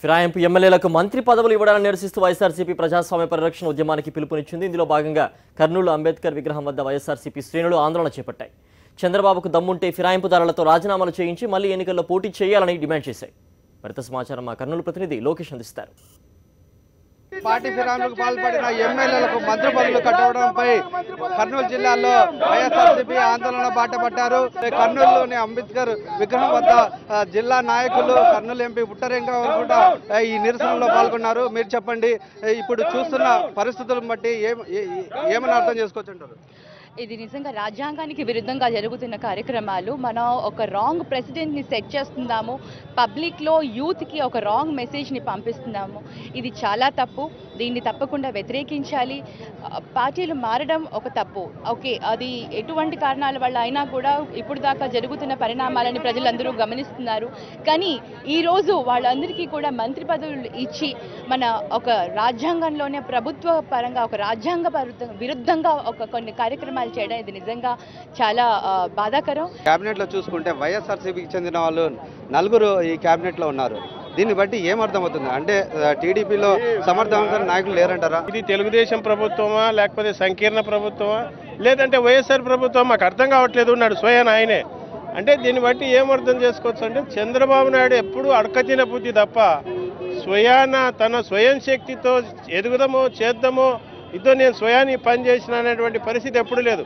ఫిరాయింపు ఎమ్మెల్యేలకు మంత్రి పదవులు ఇవ్వడాన్ని నిరసిస్తూ వైఎస్ఆర్సీపీ ప్రజాస్వామ్య పరిరక్షణ ఉద్యమానికి పిలుపునిచ్చింది. ఇందులో భాగంగా కర్నూలు అంబేద్కర్ విగ్రహం వద్ద వైఎస్ఆర్సీపీ శ్రేణులు ఆందోళన చేపట్టాయి. చంద్రబాబుకు దమ్ముంటే ఫిరాయింపుదారులతో రాజీనామాలు చేయించి మళ్లీ ఎన్నికల్లో పోటీ చేయాలని డిమాండ్ చేశాయి. మరింత సమాచారం మా కర్నూలు ప్రతినిధి లోకేష్ అందిస్తారు. పార్టీ ఫిరాయింపులకు పాల్పడిన ఎమ్మెల్యేలకు మంత్రి పదవులు కట్టడంపై కర్నూలు జిల్లాలో వైఎస్ఆర్సీపీ ఆందోళన బాట పట్టారు. కర్నూలులోని అంబేద్కర్ విగ్రహం వద్ద జిల్లా నాయకులు, కర్నూలు ఎంపీ పుట్టరేంగా కూడా ఈ నిరసనలో పాల్గొన్నారు. మీరు చెప్పండి, ఇప్పుడు చూస్తున్న పరిస్థితులను బట్టి ఏమని అర్థం చేసుకోవచ్చు? ఇది నిజంగా రాజ్యాంగానికి విరుద్ధంగా జరుగుతున్న కార్యక్రమాలు. మనం ఒక రాంగ్ ప్రెసిడెంట్ని సెట్ చేస్తున్నాము, పబ్లిక్లో యూత్కి ఒక రాంగ్ మెసేజ్ని పంపిస్తున్నాము. ఇది చాలా తప్పు. దీన్ని తప్పకుండా వ్యతిరేకించాలి. పార్టీలు మారడం ఒక తప్పు, ఓకే, అది ఎటువంటి కారణాల వల్ల అయినా కూడా ఇప్పుడు దాకా జరుగుతున్న పరిణామాలని ప్రజలందరూ గమనిస్తున్నారు. కానీ ఈరోజు వాళ్ళందరికీ కూడా మంత్రి పదవులు ఇచ్చి మన ఒక రాజ్యాంగంలోనే ప్రభుత్వ పరంగా ఒక రాజ్యాంగ విరుద్ధంగా కొన్ని కార్యక్రమాలు చేయడం ఇది నిజంగా చాలా బాధాకరం. కేబినెట్ లో చూసుకుంటే వైఎస్ఆర్సీపీకి చెందిన వాళ్ళు 4 ఈ కేబినెట్ లో ఉన్నారు. దీన్ని బట్టి ఏమర్థమవుతుంది అంటే టీడీపీలో సమర్థవంతమైన నాయకులు లేరంటారా? ఇది తెలుగుదేశం ప్రభుత్వమా లేకపోతే సంకీర్ణ ప్రభుత్వమా లేదంటే వైఎస్ఆర్ ప్రభుత్వం మాకు అర్థం కావట్లేదు ఉన్నాడు స్వయం ఆయనే. అంటే దీన్ని బట్టి ఏమర్థం చేసుకోవచ్చు అంటే చంద్రబాబు నాయుడు ఎప్పుడు అడకతిన బుద్ధి తప్ప స్వయాన తన స్వయం శక్తితో ఎదుగుదామో చేద్దామో ఇదో నేను స్వయాన్ని పనిచేసిన అనేటువంటి పరిస్థితి ఎప్పుడు లేదు.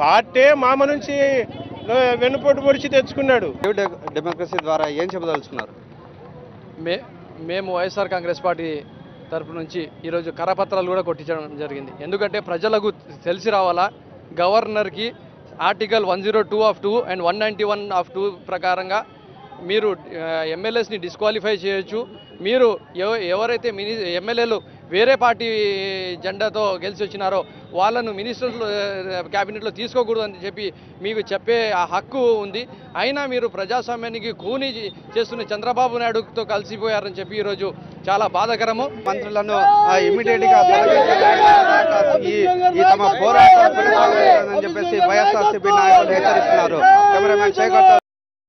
పార్టీ మామ నుంచి వెన్నుపోటు పొడిచి తెచ్చుకున్నాడు. డెమోక్రసీ ద్వారా ఏం చెప్పదలుచుకున్నారు? మేము వైఎస్ఆర్ కాంగ్రెస్ పార్టీ తరఫు నుంచి ఈరోజు కరపత్రాలు కూడా కొట్టించడం జరిగింది. ఎందుకంటే ప్రజలకు తెలిసి రావాలా, గవర్నర్కి ఆర్టికల్ 102(2) అండ్ 191(2) ప్రకారంగా మీరు ఎమ్మెల్యేస్ని డిస్క్వాలిఫై చేయొచ్చు. మీరు ఎవరైతే ఎమ్మెల్యేలు వేరే పార్టీ జెండాతో గెలిచి వచ్చినారో వాళ్ళను మినిస్టర్లు క్యాబినెట్లో తీసుకోకూడదు అని చెప్పి మీకు చెప్పే ఆ హక్కు ఉంది. అయినా మీరు ప్రజాస్వామ్యానికి కూని చేస్తున్న చంద్రబాబు నాయుడుతో కలిసిపోయారని చెప్పి ఈరోజు చాలా బాధాకరము. మంత్రులను ఇమీడియట్ గా తమ పోరాటం కొనసాగుతుందని చెప్పేసి వైఎస్ఆర్సీపీ నాయకులు హెచ్చరిస్తున్నారు. కెమెరామెన్ శేఖర్